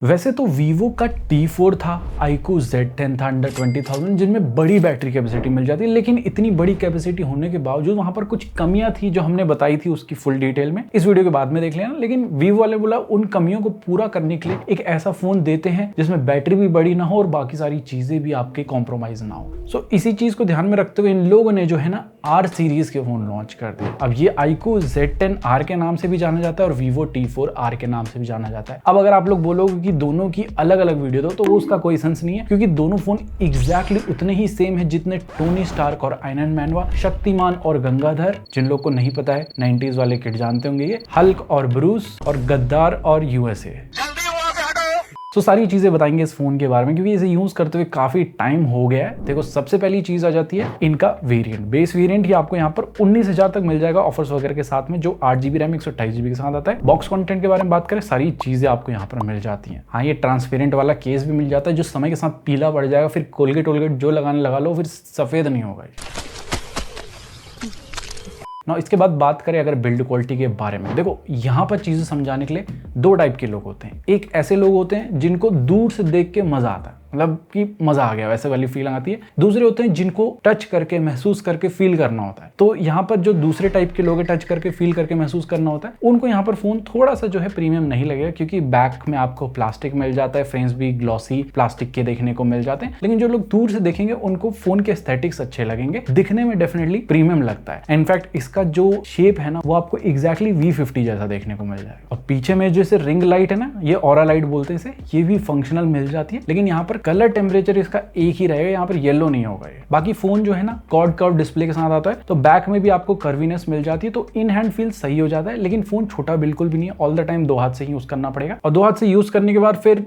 वैसे तो वीवो का T4 था, iQOO Z10 था अंडर 20,000 जिनमें बड़ी बैटरी कैपेसिटी मिल जाती है, लेकिन इतनी बड़ी कैपेसिटी होने के बावजूद वहां पर कुछ कमियां थी जो हमने बताई थी उसकी फुल डिटेल में इस वीडियो के बाद में देख लेना। लेकिन वीवो वाले बोला उन कमियों को पूरा करने के लिए एक ऐसा फोन देते हैं जिसमें बैटरी भी बड़ी ना हो और बाकी सारी चीजें भी आपके कॉम्प्रोमाइज ना हो। सो इसी चीज को ध्यान में रखते हुए इन लोगों ने जो है ना R सीरीज के फोन लॉन्च कर दिए। अब ये iQOO Z10R के नाम से भी जाना जाता है और Vivo T4R के नाम से भी जाना जाता है। अब अगर आप लोग बोलोगे कि दोनों की अलग अलग वीडियो दो तो वो उसका कोई सेंस नहीं है, क्योंकि दोनों फोन एग्जैक्टली उतने ही सेम है जितने टोनी स्टार्क और आयरन मैन व शक्तिमान और गंगाधर, जिन लोग को नहीं पता है 90s वाले किड जानते होंगे, ये हल्क और ब्रूस और गद्दार और यूएसए। तो सारी चीजें बताएंगे इस फोन के बारे में, क्योंकि इसे यूज करते हुए काफी टाइम हो गया है। देखो सबसे पहली चीज आ जाती है इनका वेरिएंट। बेस वेरिएंट ही आपको यहाँ पर 19,000 तक मिल जाएगा ऑफर्स वगैरह के साथ में, जो 8GB रैम 128GB के साथ आता है। बॉक्स कंटेंट के बारे में बात करें, सारी चीजें आपको यहाँ पर मिल जाती हैं। हाँ, ये ट्रांसपेरेंट वाला केस भी मिल जाता है जो समय के साथ पीला पड़ जाएगा, फिर कोलगेट वोलगेट जो लगाने लगा लो फिर सफेद नहीं होगा। इसके बाद बात करें अगर बिल्ड क्वालिटी के बारे में, देखो यहाँ पर चीजें समझाने के लिए दो टाइप के लोग होते हैं। एक ऐसे लोग होते हैं जिनको दूर से देख के मजा आता है, मतलब कि मजा आ गया वैसे वाली फीलिंग आती है। दूसरे होते हैं जिनको टच करके महसूस करके फील करना होता है। तो यहाँ पर जो दूसरे टाइप के लोग हैं, टच करके फील करके महसूस करना होता है, उनको यहाँ पर फोन थोड़ा सा जो है प्रीमियम नहीं लगेगा, क्योंकि बैक में आपको प्लास्टिक मिल जाता है, फ्रेम्स भी ग्लॉसी प्लास्टिक के देखने को मिल जाते हैं। लेकिन जो लोग दूर से देखेंगे उनको फोन के एस्थेटिक्स अच्छे लगेंगे, दिखने में डेफिनेटली प्रीमियम लगता है। इनफैक्ट इसका जो शेप है ना वो आपको एग्जैक्टली V50 जैसा देखने को मिल जाएगा। और पीछे में जैसे रिंग लाइट है ना, ये ऑरा लाइट बोलते हैं इसे, ये भी फंक्शनल मिल जाती है। लेकिन यहाँ पर कलर टेम्परेचर इसका एक ही रहेगा, यहाँ पर येलो नहीं होगा ये। बाकी फोन जो है ना क्वाड कर्व डिस्प्ले के साथ आता है, तो बैक में भी आपको कर्वीनेस मिल जाती है, तो इन हैंड फील सही हो जाता है। लेकिन फोन छोटा बिल्कुल भी नहीं है, ऑल द टाइम दो हाथ से ही यूज करना पड़ेगा, और दो हाथ से यूज करने के बाद फिर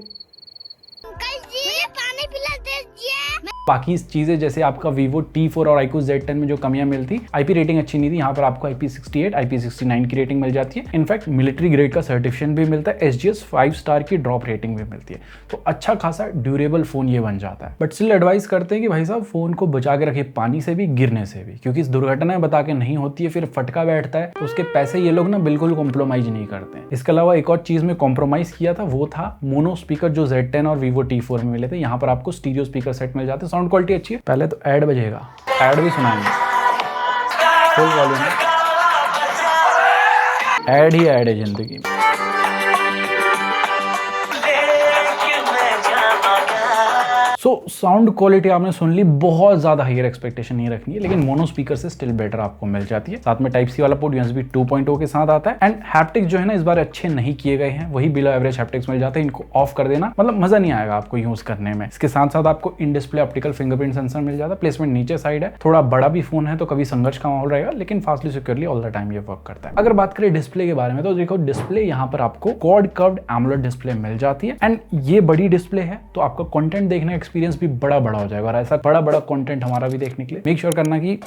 बाकी चीजें जैसे आपका Vivo T4 और iQOO Z10 में जो कमियां मिलती, IP रेटिंग अच्छी नहीं थी, यहाँ पर आपको IP68 IP69 की रेटिंग मिल जाती है। इनफैक्ट मिलिट्री ग्रेड का सर्टिफिकेशन भी मिलता है, SGS 5 स्टार की ड्रॉप रेटिंग भी मिलती है। तो अच्छा खासा ड्यूरेबल फोन ये बन जाता है। बट स्टिल एडवाइस करते हैं कि भाई साहब फोन को बचा के रखे पानी से भी, गिरने से भी, क्योंकि इस दुर्घटना बता के नहीं होती है, फिर फटका बैठता है तो उसके पैसे ये लोग ना बिल्कुल कॉम्प्रोमाइज नहीं करते हैं। इसके अलावा एक और चीज में कॉम्प्रोमाइज किया था, वो था मोनो स्पीकर जो Z10 और Vivo T4 में मिले थे। यहाँ पर आपको स्टीरियो स्पीकर सेट मिल जाते हैं, साउंड क्वालिटी अच्छी है। पहले तो ऐड बजेगा, ऐड भी सुनाएंगे, फुल वॉल्यूम में ऐड ही ऐड है जिंदगी में। साउंड क्वालिटी आपने सुन ली, बहुत ज्यादा हायर एक्सपेक्टेशन नहीं रखनी है, लेकिन मोनो स्पीकर से स्टिल बेटर आपको मिल जाती है। साथ में टाइप सी वाला पोर्ट USB 2.0 के साथ आता है। एंड हैप्टिक्स जो है ना इस बार अच्छे नहीं किए गए हैं, वही बिलो एवरेज हैप्टिक्स मिल जाते हैं। इनको ऑफ कर देना, मतलब मजा नहीं आएगा आपको यूज करने में। इसके साथ साथ आपको in display optical fingerprint sensor मिल जाता है। प्लेसमेंट नीचे साइड है, थोड़ा बड़ा भी फोन है तो कभी संघर्ष का माहौल रहेगा, लेकिन fastly securely all the time ये वर्क करता है। अगर बात करें डिस्प्ले के बारे में, तो देखो डिस्प्ले यहाँ पर आपको क्वाड कर्व्ड एमोलेड डिस्प्ले मिल जाती है। एंड ये बड़ी डिस्प्ले है तो आपका कंटेंट देखने का एक्सपीरियंस भी बड़ा हो जाएगा, और ऐसा बड़ा कंटेंट हमारा भी देखने के लिए मेक श्योर करना कि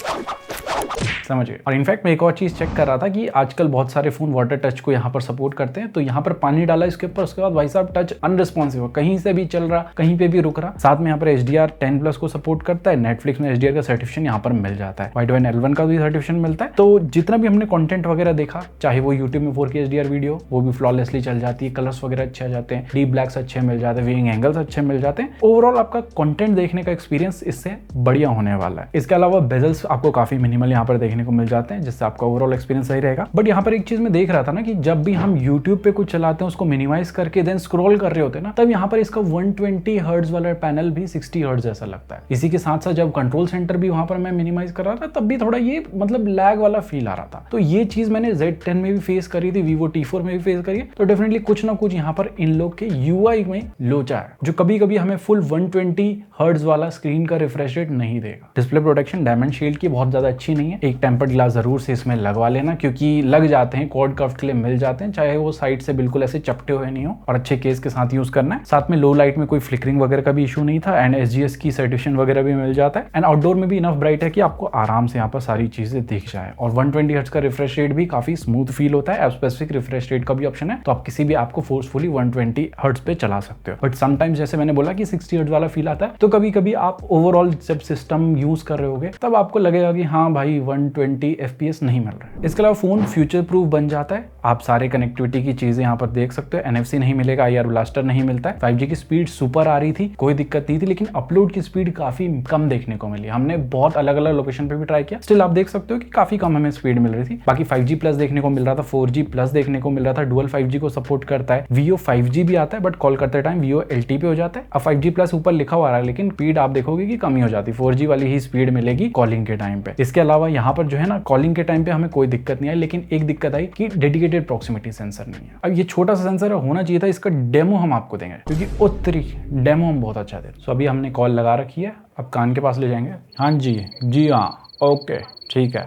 समझिए। और इनफैक्ट मैं एक और चीज चेक कर रहा था कि आजकल बहुत सारे फोन वाटर टच को यहाँ पर सपोर्ट करते हैं, तो यहाँ पर पानी डाला इसके ऊपर, उसके बाद भाई साहब टच अनरिस्पॉन्सिव, कहीं से भी चल रहा, कहीं पे भी रुक रहा। साथ में यहाँ पर HDR10+ को सपोर्ट करता है। नेटफ्लिक्स में HDR का सर्टिफिकेशन यहाँ पर मिल जाता है। Widevine L1 का भी सर्टिफिकेशन मिलता है। तो जितना भी हमने कंटेंट वगैरह देखा, चाहे वो यूट्यूब में 4K HDR वीडियो, वो भी फ्लॉलेसली चल जाती है, कलर्स वगैरह अच्छे आ जाते हैं, डीप ब्लैक्स अच्छे मिल जाते हैं, व्यूइंग एंगल्स अच्छे मिल जाते हैं। ओवरऑल आपका कंटेंट देखने का एक्सपीरियंस इससे बढ़िया होने वाला है। इसके अलावा बेजल्स आपको काफी मिनिमल यहाँ पर देखने को मिल जाते हैं, जिससे आपका ओवरऑल एक्सपीरियंस सही रहेगा। बट यहाँ पर एक चीज मैं देख रहा था ना कि जब भी हम YouTube पे कुछ चलाते हैं, उसको मिनिमाइज करके देन स्क्रॉल कर रहे होते हैं ना, तब यहाँ पर इसका 120 हर्ट्ज वाला पैनल भी 60 हर्ट्ज जैसा लगता है। इसी के साथ साथ जब कंट्रोल सेंटर भी वहां पर मैं मिनिमाइज कर रहा था, तब भी थोड़ा ये मतलब लैग वाला फील आ रहा था। तो ये चीज मैंने Z10 में भी फेस करी थी, Vivo T4 में भी फेस करी है। तो डेफिनेटली कुछ ना कुछ यहाँ पर इन लोग के UI में लोचा है, जो कभी कभी हमें फुल 120 हर्ट्ज वाला स्क्रीन का रिफ्रेश रेट नहीं देगा। डिस्प्ले प्रोटेक्शन डायमंड शील्ड की बहुत ज्यादा अच्छी नहीं है। एक टेम्पर्ड ग्लास जरूर से इसमें लगवा लेना, क्योंकि लग जाते हैं, क्वाड कर्व के लिए मिल जाते हैं, चाहे वो साइड से बिल्कुल ऐसे चपटे हुए नहीं हो, और अच्छे केस के साथ यूज करना है। साथ में लो लाइट में कोई फ्लिकरिंग वगैरह का भी इशू नहीं था, एंड SGS की सर्टिफिकेशन वगैरह भी मिल जाता है। एंड आउटडोर में भी इनफ ब्राइट है कि आपको आराम से यहाँ पर सारी चीजें दिख जाए। और 120 हर्ट्ज का रिफ्रेश रेट भी काफी स्मूथ फील होता है। ऐप स्पेसिफिक रिफ्रेश रेट का भी ऑप्शन है, तो आप किसी भी ऐप को फोर्सफुली 120 हर्ट्ज पे चला सकते हो। बट समटाइम्स जैसे मैंने बोला कि 60 हर्ट्ज वाला फील आता है, तो कभी कभी आप ओवरऑल जब सिस्टम यूज कर रहे होगे तब आपको लगेगा कि हाँ भाई 120 FPS नहीं मिल रहा है। इसके अलावा फोन फ्यूचर प्रूफ बन जाता है, आप सारे कनेक्टिविटी की चीजें यहाँ पर देख सकते हो। NFC नहीं मिलेगा, IR ब्लास्टर नहीं मिलता है। 5G की स्पीड सुपर आ रही थी, कोई दिक्कत नहीं थी, लेकिन अपलोड की स्पीड काफी कम देखने को मिली। हमने बहुत अलग अलग लोकेशन पे भी ट्राई किया, स्टिल आप देख सकते हो कि काफी कम हमें स्पीड मिल रही थी। बाकी 5G प्लस देखने को मिल रहा था, 4G प्लस देखने को मिल रहा था, डुअल 5G को सपोर्ट करता है। VO 5G भी आता है, बट कॉल करते टाइम VO LTE पे हो जाता है। अब 5G प्लस ऊपर लिखा हुआ है, लेकिन स्पीड आप देखोगे कि कम ही हो जाती है, 4G वाली ही स्पीड मिलेगी कॉलिंग के टाइम पे। इसके अलावा यहाँ पर जो है ना, कॉलिंग के टाइम पे हमें कोई दिक्कत नहीं आई, लेकिन एक दिक्कत आई कि डेडिकेटेड प्रॉक्सिमिटी सेंसर नहीं है। अब ये छोटा सा सेंसर होना चाहिए था, इसका डेमो हम आपको देंगे, क्योंकि उत्तरी डेमो हम बहुत अच्छा देते। सो अभी हमने कॉल लगा रखी है, अब कान के पास ले जाएंगे। हाँ जी हाँ, ओके ठीक है।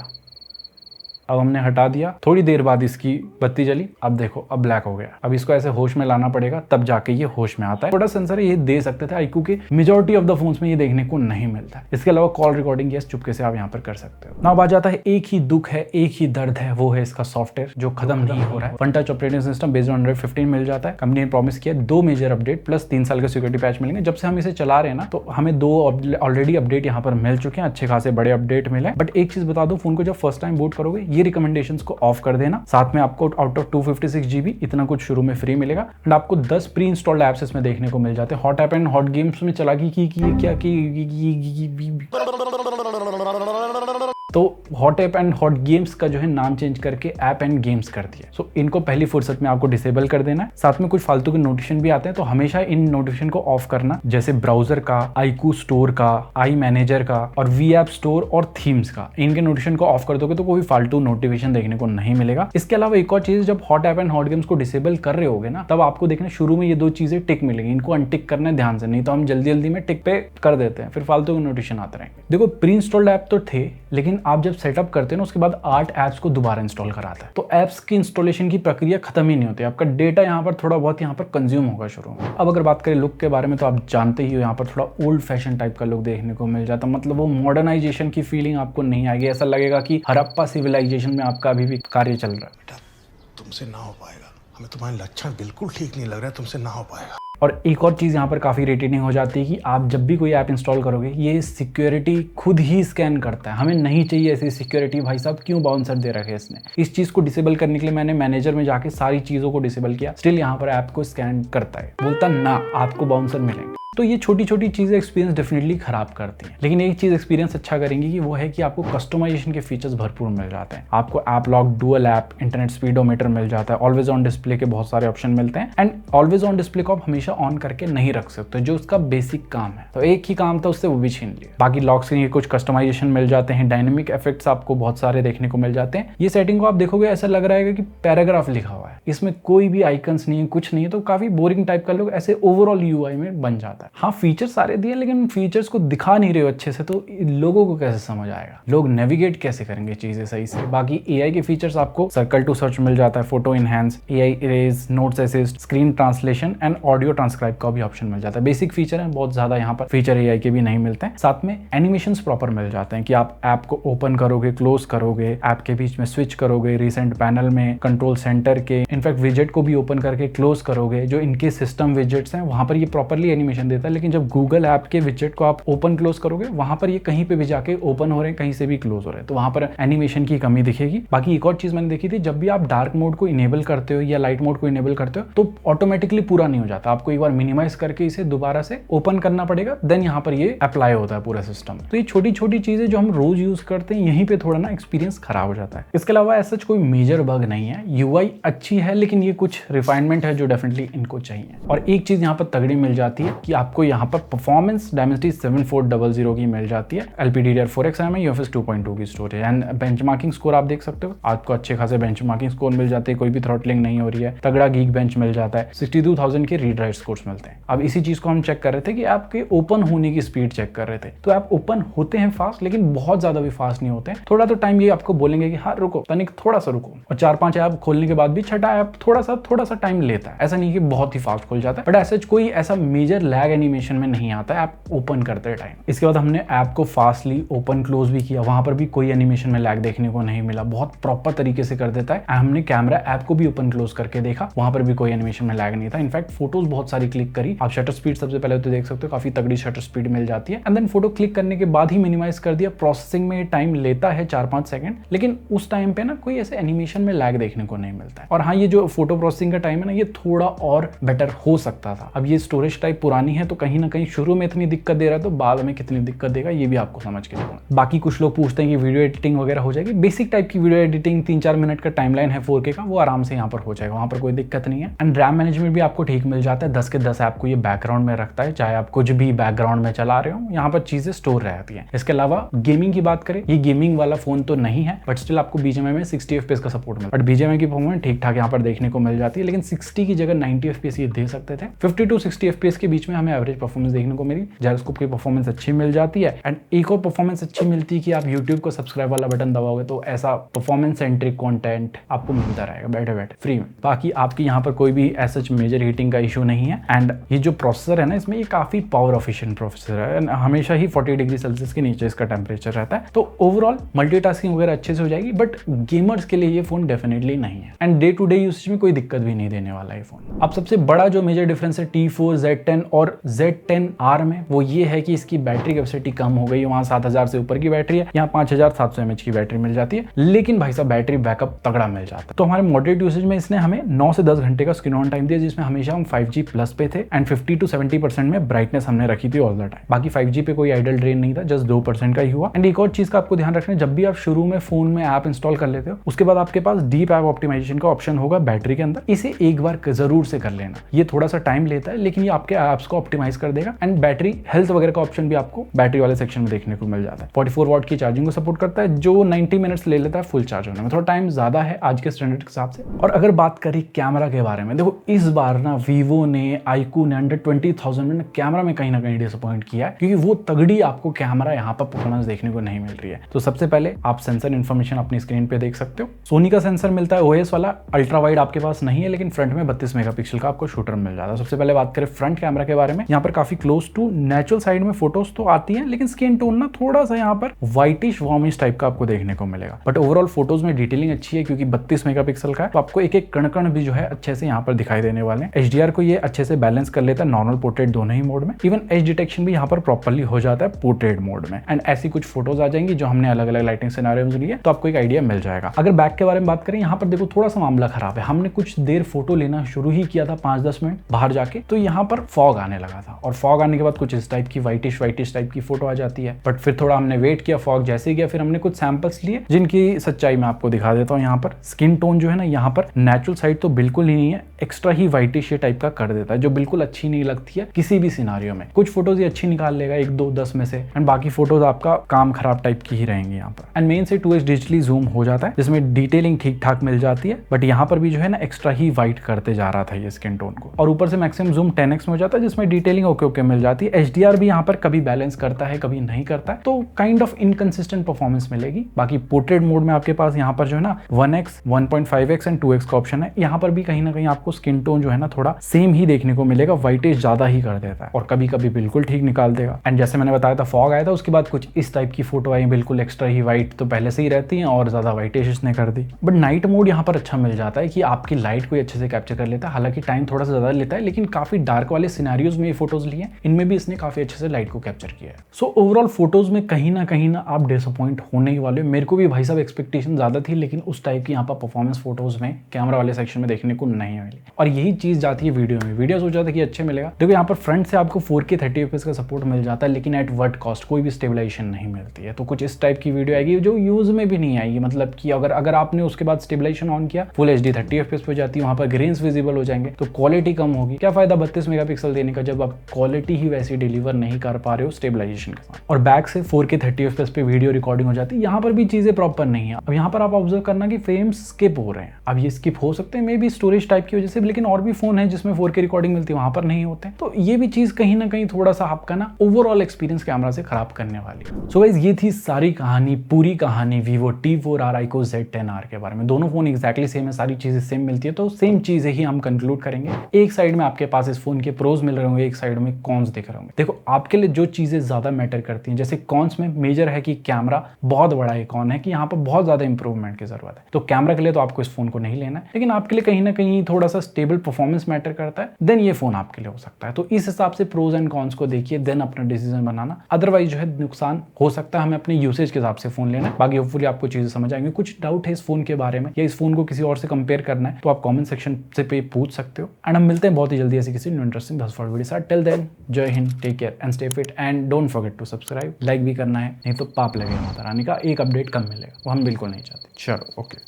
अब हमने हटा दिया, थोड़ी देर बाद इसकी बत्ती जली, अब देखो अब ब्लैक हो गया। अब इसको ऐसे होश में लाना पड़ेगा, तब जाके ये होश में आता है। छोटा सेंसर है, ये दे सकते थे, iQOO के मेजॉरिटी ऑफ द फोन्स में ये देखने को नहीं मिलता है। इसके अलावा कॉल रिकॉर्डिंग यस चुपके से आप यहाँ पर कर सकते हो। ना आ जाता है एक ही दुख है, एक ही दर्द है, वो है इसका सॉफ्टवेयर जो खत्म नहीं हो रहा है। One touch operating system based on Android 15 मिल जाता है। कंपनी ने प्रॉमिस किया 2 मेजर अपडेट प्लस 3 साल के सिक्योरिटी पैच मिलेंगे। जब से हम इसे चला रहे हैं ना, तो हमें 2 ऑलरेडी अपडेट यहाँ पर मिल चुके हैं, अच्छे खासे बड़े अपडेट मिले। बट एक चीज बता दो, फोन को जब फर्स्ट टाइम बूट करोगे, ये रिकमेंडेशंस को ऑफ कर देना। साथ में आपको आउट ऑफ 256 GB इतना कुछ शुरू में फ्री मिलेगा, एंड आपको 10 प्री इंस्टॉल्ड ऐप्स इसमें देखने को मिल जाते हैं। Hot app and hot games में चला की क्या की तो hot app and hot games का जो है नाम चेंज करके ऐप एंड गेम्स कर दिया। सो इनको पहली फुर्सत में आपको डिसेबल कर देना है। साथ में कुछ फालतू के नोटिफिकेशन भी आते हैं, तो हमेशा इन नोटिफिकेशन को ऑफ करना, जैसे ब्राउजर का, iQOO स्टोर का, आई मैनेजर का और वी ऐप स्टोर और थीम्स का। इनके नोटिफिकेशन को ऑफ कर दोगे तो कोई फालतू नोटिफिकेशन देखने को नहीं मिलेगा। इसके अलावा एक और चीज, जब hot app and hot games को डिसेबल कर रहे होगे ना, तब आपको देखना शुरू में ये 2 चीजें टिक मिलेंगी, इनको अनटिक करना है ध्यान से, नहीं तो हम जल्दी जल्दी में टिक पे कर देते हैं, फिर फालतू के नोटिफिकेशन आते रहेंगे। देखो प्री इंस्टॉल्ड ऐप तो थे, लेकिन आप जब सेटअप करते हैं ना, उसके बाद 8 ऐप्स को दोबारा इंस्टॉल कराता है, तो ऐप्स की इंस्टॉलेशन की प्रक्रिया खत्म ही नहीं होती, आपका डेटा यहाँ पर थोड़ा बहुत यहाँ पर कंज्यूम होगा शुरू में। अब अगर बात करें लुक के बारे में, तो आप जानते ही हो यहाँ पर थोड़ा ओल्ड फैशन टाइप का लुक देखने को मिल जाता है, मतलब वो मॉडर्नाइजेशन की फीलिंग आपको नहीं आएगी। ऐसा लगेगा कि हड़प्पा सिविलाइजेशन में आपका अभी भी कार्य चल रहा है। बेटा तुमसे ना हो पाएगा, हमें तुम्हारे लक्षण बिल्कुल ठीक नहीं लग रहा है, तुमसे ना हो पाएगा। और एक और चीज़ यहाँ पर काफ़ी इरिटेटिंग हो जाती है कि आप जब भी कोई ऐप इंस्टॉल करोगे, ये सिक्योरिटी खुद ही स्कैन करता है। हमें नहीं चाहिए ऐसी सिक्योरिटी, भाई साहब क्यों बाउंसर दे रखे इसने। इस चीज़ को डिसेबल करने के लिए मैंने मैनेजर में जाके सारी चीज़ों को डिसेबल किया, स्टिल यहाँ पर ऐप को स्कैन करता है, बोलता ना आपको बाउंसर मिलेंगे। तो ये छोटी छोटी चीज़ें एक्सपीरियंस डेफिनेटली खराब करती हैं, लेकिन एक चीज़ एक्सपीरियंस अच्छा करेंगी कि वो है कि आपको कस्टमाइजेशन के फीचर्स भरपूर मिल जाते हैं। आपको app lock, dual app, internet speedometer मिल जाता है, ऑलवेज ऑन डिस्प्ले के बहुत सारे ऑप्शन मिलते हैं। एंड ऑलवेज ऑन डिस्प्ले को आप हमेशा ऑन करके नहीं रख सकते, जो उसका बेसिक काम है, तो एक ही काम था उससे वो भी छीन लिया। बाकी लॉक स्क्रीन के कुछ कस्टमाइजेशन मिल जाते हैं, डायनेमिक इफेक्ट्स आपको बहुत सारे देखने को मिल जाते हैं। ये सेटिंग को आप देखोगे ऐसा लग रहा है कि पैराग्राफ लिखा हुआ है, इसमें कोई भी आइकन्स नहीं है, कुछ नहीं है, तो काफी बोरिंग टाइप का लोग ऐसे ओवरऑल यूआई में बन जाता है। हाँ फीचर्स सारे दिए, लेकिन फीचर्स को दिखा नहीं रहे हो अच्छे से, तो लोगों को कैसे समझ आएगा, लोग नेविगेट कैसे करेंगे चीजें सही से। बाकी एआई के फीचर्स आपको सर्कल टू सर्च मिल जाता है, photo enhance, AI erase, notes assist, screen translation and audio transcribe का भी ऑप्शन मिल जाता है। बेसिक फीचर है, बहुत ज्यादा यहाँ पर फीचर एआई के भी नहीं मिलते हैं। साथ में एनिमेशंस प्रॉपर मिल जाते हैं कि आप ऐप को ओपन करोगे, क्लोज करोगे, ऐप के बीच में स्विच करोगे, रिसेंट पैनल में, कंट्रोल सेंटर के, इनफैक्ट विजेट को भी ओपन करके क्लोज करोगे, जो इनके सिस्टम विजेट्स हैं वहां पर ये प्रॉपरली एनिमेशन देता है। लेकिन जब गूगल ऐप के विजेट को आप ओपन क्लोज करोगे, वहां पर ये कहीं पे भी जाके ओपन हो रहे हैं, कहीं से भी क्लोज हो रहे हैं, तो वहां पर एनिमेशन की कमी दिखेगी। बाकी एक और चीज मैंने देखी थी, जब भी आप डार्क मोड को इनेबल करते हो या लाइट मोड को इनेबल करते हो, तो ऑटोमेटिकली पूरा नहीं हो जाता, आपको एक बार मिनिमाइज करके इसे दोबारा से ओपन करना पड़ेगा, देन यहाँ पर ये अप्लाई होता है पूरा सिस्टम। तो ये छोटी छोटी चीजें जो हम रोज यूज करते हैं, यहीं पे थोड़ा ना एक्सपीरियंस खराब हो जाता है। इसके अलावा ऐसा कोई मेजर बग नहीं है, यूआई अच्छी है, लेकिन ये कुछ रिफाइनमेंट है जो डेफिनेटली इनको चाहिए। और एक चीज यहाँ पर तगड़ी मिल जाती है कि आपको यहाँ पर परफॉर्मेंस डायमेंसिटी 7400 की मिल जाती है, LPDDR4X RAM है, UFS 2.2 की स्टोरेज एंड बेंचमार्किंग स्कोर आप देख सकते हो, आपको अच्छे खासे बेंचमार्किंग स्कोर मिल जाते हैं, कोई भी थ्रॉटलिंग नहीं हो रही है, तगड़ा गीक बेंच मिल जाता है, 62,000 के रीड राइट स्कोर्स मिलते हैं। अब इसी चीज को हम चेक कर रहे थे कि आपके ओपन होने की स्पीड चेक कर रहे थे, तो आप ओपन होते हैं फास्ट, लेकिन बहुत ज्यादा भी फास्ट नहीं होते हैं। थोड़ा तो टाइम ये आपको बोलेंगे कि हाँ रुको तनिक, थोड़ा सा रुको, और 4-5 ऐप खोलने के बाद भी छठा ऐप थोड़ा सा टाइम लेता है। ऐसा नहीं कि बहुत ही फास्ट खुल जाता है, बट ऐसा कोई ऐसा मेजर लैग लैग एनिमेशन में नहीं आता है ऐप ओपन करते टाइम। इसके बाद हमने ऐप को फास्टली ओपन क्लोज भी किया, वहां पर भी कोई एनिमेशन में लैग देखने को नहीं मिला, बहुत प्रॉपर तरीके से कर देता है। हमने कैमरा ऐप को भी ओपन क्लोज करके देखा, वहां पर भी कोई एनिमेशन में लैग नहीं था। इनफैक्ट फोटोज बहुत सारी क्लिक करी, आप शटर स्पीड सबसे पहले तो देख सकते हो, काफी तगड़ी शटर स्पीड मिल जाती है। एंड देन फोटो क्लिक करने के बाद ही मिनिमाइज कर दिया। प्रोसेसिंग में टाइम लेता है 4-5 सेकंड, लेकिन उस टाइम पे ना कोई ऐसे एनिमेशन में लैग देखने को नहीं मिलता है। और हाँ, ये जो फोटो प्रोसेसिंग का टाइम है ना, ये थोड़ा और बेटर हो सकता था। अब ये स्टोरेज टाइप पुरानी है तो कहीं ना कहीं शुरू में इतनी दिक्कत दे रहा है, तो बाद में कितनी दिक्कत देगा ये भी आपको समझ के देखना। बाकी कुछ लोग पूछते हैं कि वीडियो एडिटिंग वगैरह हो जाएगी। बेसिक टाइप की वीडियो एडिटिंग 3-4 मिनट का टाइमलाइन है 4K का, वो आराम से यहाँ पर हो जाएगा, वहाँ पर कोई दिक्कत नहीं है। एंड रैम मैनेजमेंट भी आपको ठीक मिल जाता है, 10 के 10 आपको ये बैकग्राउंड में रखता है, चाहे आप कुछ भी बैकग्राउंड में चला रहे हो, यहाँ पर चीजें स्टोर रहती हैं। इसके अलावा गेमिंग की बात करें, ये गेमिंग वाला फोन तो नहीं है, बट स्टिल आपको BGMI में 60 FPS का सपोर्ट मिलता है। बट BGMI की परफॉर्मेंस ठीक ठाक यहाँ पर देखने को मिल जाती है, लेकिन 60 की जगह 90 FPS ये दे सकते थे। 50 to 60 FPS के बीच में हमें एवरेज परफॉर्मेंस देखने को मिली। जायरोस्कोप की परफॉर्मेंस अच्छी मिल जाती है। एंड एक और परफॉर्मेंस अच्छी मिलती है कि आप YouTube को सब्सक्राइब वाला बटन दबाओगे तो ऐसा परफॉर्मेंस सेंट्रिक कंटेंट आपको मिलता रहेगा बैठे बैठे फ्री में। बाकी आपकी यहाँ पर कोई भी ऐसा मेजर हीटिंग का इशू नहीं है। एंड ये जो प्रोसेसर है ना, इसमें ये काफी पावर एफिशिएंट प्रोसेसर है, हमेशा ही 40 डिग्री सेल्सियस के नीचे इसका टेम्परेचर रहता है, तो ओवरऑल मल्टीटास्किंग वगैरह अच्छे से हो जाएगी। बट गेमर्स के लिए ये फोन डेफिनेटली नहीं है, and day to day usage में कोई दिक्कत भी नहीं देने वाला है फोन। अब सबसे बड़ा जो मेजर डिफरेंस है T4, Z10 और Z10R में, वो ये है कि इसकी बैटरी कैपेसिटी कम हो गई है। वहां 7000 से ऊपर की बैटरी है, यहाँ 5700 mAh की बैटरी मिल जाती है, लेकिन भाई साहब बैटरी बैकअप तगड़ा मिल जाता है। तो हमारे मॉडरेट यूसेज में इसने हमें 9 से 10 घंटे का स्क्रीन ऑन टाइम दिया, जिसमें हमेशा हम 5G प्लस पे थे। एंड 50 to 70% में ब्राइटनेस हमने रखी थी ऑल द टाइम। बाकी 5G पे कोई आइडल ड्रेन नहीं था, जस्ट 2% का ही हुआ। एंड एक और चीज का आपको ध्यान रखना है, जब भी आप शुरू में फोन में ऐप इंस्टॉल कर लेते हो, उसके बाद आपके पास डीप ऐप ऑप्टिमाइजेशन का ऑप्शन होगा बैटरी के अंदर, इसे एक बार जरूर से कर लेना। ये थोड़ा सा टाइम लेता है, लेकिन ये आपके ऐप्स को ऑप्टिमाइज कर देगा। एंड बैटरी हेल्थ वगैरह का ऑप्शन भी आपको बैटरी वाले सेक्शन में देखने को मिल जाता है। 44 वॉट की चार्जिंग को सपोर्ट करता है, जो 90 मिनट्स ले लेता है फुल चार्ज होने में। थोड़ा टाइम ज्यादा है आज के स्टैंडर्ड के हिसाब से। और अगर बात करें कैमरा के बारे में, देखो इस बार ना वीवो ने, iQOO ने अंडर 20,000 में कैमरा में कहीं ना कहीं डिसअपॉइंट किया है, क्योंकि वो तगड़ी आपको कैमरा यहाँ पर परफॉर्मेंस देखने को नहीं मिल रही है। तो सबसे पहले आप सेंसर इन्फॉर्मेशन अपनी स्क्रीन पे देख सकते हो। सोनी का सेंसर मिलता है OS वाला, अल्ट्रा वाइड आपके पास नहीं है, लेकिन फ्रंट में 32 मेगापिक्सल का आपको शूटर मिल जाता है। सबसे पहले बात करें फ्रंट कैमरा के बारे में, यहाँ पर काफी क्लोज टू नेचुरल साइड में फोटोज तो आती है, लेकिन स्किन टोन ना थोड़ा सा यहाँ पर व्हाइटिश वार्मिश टाइप का आपको देखने को मिलेगा। बट ओवरऑल फोटोज में डिटेलिंग अच्छी है, क्योंकि 32 मेगापिक्सल का है, तो आपको एक एक कण भी जो है अच्छे से यहाँ पर दिखाई देने वाले हैं। HDR को ये अच्छे से बैलेंस कर लेता है, नॉर्मल पोर्ट्रेट दोनों ही मोड में। इवन एज डिटेक्शन भी यहाँ पर प्रॉपर्ली हो जाता है पोर्ट्रेट मोड में। एंड ऐसी कुछ फोटोज आ जाएंगी जो हमने अलग अलग लाइटिंग सिनेरियोज लिए, तो आपको एक आइडिया मिल जाएगा। अगर बैक के बारे में बात करें, यहाँ पर देखो थोड़ा सा मामला खराब है। हमने कुछ देर फोटो लेना शुरू ही किया था, 5-10 मिनट बाहर जाके, तो यहाँ पर फॉग आने लगा था, और फॉग आने के बाद कुछ इस टाइप की वाइटिश टाइप की फोटो आ जाती है। बट फिर थोड़ा हमने वेट किया, फॉग जैसे गया, फिर हमने कुछ सैंपल्स लिए, जिनकी सच्चाई मैं आपको दिखा देता हूँ। यहाँ पर स्किन टोन जो है ना, यहाँ पर नेचुरल साइड तो बिल्कुल ही नहीं है, एक्स्ट्रा ही वाइटिश टाइप का कर देता है, जो बिल्कुल अच्छी नहीं लगती है किसी भी सिनारियो में। कुछ फोटोज ये अच्छी निकाल लेगा 1-2-10 में से, एंड बाकी फोटोज आपका काम खराब टाइप की ही रहेंगी यहाँ पर। एंड मेन से 2x डिजिटली जूम हो जाता है, जिसमें डिटेलिंग ठीक ठाक मिल जाती है, बट यहाँ पर भी जो है ना एक्स्ट्रा ही वाइट करते जा रहा था ये स्किन टोन को। और ऊपर से मैक्सिमम जूम 10x में हो जाता है, जिसमें डिटेलिंग ओके मिल जाती है। HDR भी यहाँ पर कभी बैलेंस करता है, कभी नहीं करता है, तो काइंड ऑफ इनकंसिस्टेंट परफॉर्मेंस मिलेगी। बाकी पोर्ट्रेट मोड में आपके पास यहाँ पर जो है ना 1x, 1.5x एंड 2x का ऑप्शन है। यहाँ पर भी कहीं ना कहीं आपको स्किन टोन जो है ना थोड़ा सेम ही देखने को मिलेगा, वाइटेज ज्यादा ही कर देता है, और कभी कभी बिल्कुल ठीक निकाल देगा। एंड जैसे मैंने बताया था, फॉग आया था, उसके बाद कुछ इस टाइप की फोटो आई, बिल्कुल एक्स्ट्रा ही वाइट तो पहले से ही रहती है, और ज्यादा वाइटेज इसने कर दी। बट नाइट मोड यहाँ पर अच्छा मिल जाता है कि आपकी लाइट को अच्छे से कैप्चर कर लेता है। हालांकि टाइम थोड़ा सा ज्यादा लेता है, लेकिन काफी डार्क वाले सिनेरियोज में ये फोटोज लिए, इनमें भी इसने काफी अच्छे से लाइट को कैप्चर किया है। सो ओवरऑल फोटोज में कहीं ना आप डिसअपॉइंट होने ही वाले। मेरे को भी भाई साहब एक्सपेक्टेशन ज्यादा थी, लेकिन उस टाइप की यहाँ पर परफॉर्मेंस फोटोज में कैमरा वाले सेक्शन में देखने को नहीं मिली, और यही चीज जाती है वीडियो में। वीडियो सोचा था कि अच्छे मिलेगा, देखो यहाँ पर फ्रंट से आपको 4K 30 FPS का सपोर्ट मिल जाता है, लेकिन एट व्हाट कॉस्ट, कोई भी स्टेबलाइजेशन नहीं मिलती है। तो कुछ इस टाइप की वीडियो आएगी जो यूज में भी नहीं आएगी, मतलब कि अगर आपने उसके बाद स्टेबलाइजेशन ऑन किया, फुल HD 30 FPS पे जाती है, वहां पर ग्रेन्स विजिबल हो जाएंगे, तो क्वालिटी कम होगी। क्या फायदा 32 मेगापिक्सल देने का जब आप क्वालिटी ही वैसी डिलीवर नहीं कर पा रहे हो स्टेबलाइजेशन के साथ। और बैक से 4K 30 FPS पे वीडियो रिकॉर्डिंग हो जाती है, यहाँ पर भी चीजें प्रॉपर नहीं है। अब यहाँ पर आप ऑब्जर्व करना कि फ्रेम्स स्किप हो रहे हैं। अब ये स्किप हो सकते हैं मे बी स्टोरेज टाइप की वजह से, लेकिन और भी फोन है जिसमें 4K रिकॉर्डिंग मिलती है, वहां पर नहीं होते। तो ये भी चीज कहीं ना कहीं थोड़ा सा आपका ना ओवरऑल एक्सपीरियंस कैमरा से खराब करने वाली है। सो गाइस, ये थी सारी कहानी, पूरी कहानी Vivo T4R iQOO Z10R के बारे में। दोनों फोन एक्जैक्टली सेम है, सारी चीजें सेम मिलती है, तो सेम चीजें ही हम कंक्लूड करेंगे। एक साइड में आपके पास इस फोन के प्रोज मिल रहे होंगे होंगे, एक साइड में कॉन्स दिख रहे होंगे। देखो आपके लिए जो चीजें ज्यादा मैटर करती हैं, जैसे कॉन्स में मेजर है कि कैमरा बहुत बड़ा आइकॉन है कि यहाँ पर बहुत ज्यादा इंप्रूवमेंट की जरूरत है, तो कैमरा के लिए तो आपको इस फोन को नहीं लेना है। लेकिन आपके लिए कहीं ना कहीं थोड़ा सा स्टेबल परफॉर्मेंस मैटर करता है, देन ये फोन आपके लिए हो सकता है। तो इस हिसाब से प्रोज एंड कॉन्स को देखिए, देन अपना डिसीजन बनाना। अदरवाइज जो है नुकसान हो सकता है, हमें अपने यूसेज के हिसाब से फोन लेना है। बाकी होपफुली आपको चीजें समझ आएंगी। कुछ डाउट है इस फोन के बारे में या इस फोन को किसी और से कंपेयर करना है तो आप कमेंट सेक्शन से पे पूछ सकते हो। एंड हम मिलते हैं बहुत ही जल्दी ऐसे किसी न्यू इंटरेस्टिंग 10 वीडियो साथ। टिल देन जय Hind, take care and stay fit and don't forget to subscribe. Like भी करना है, नहीं तो पाप लगेगा माता रानी का, एक अपडेट कम मिलेगा, वो हम बिल्कुल नहीं चाहते। चलो ओके।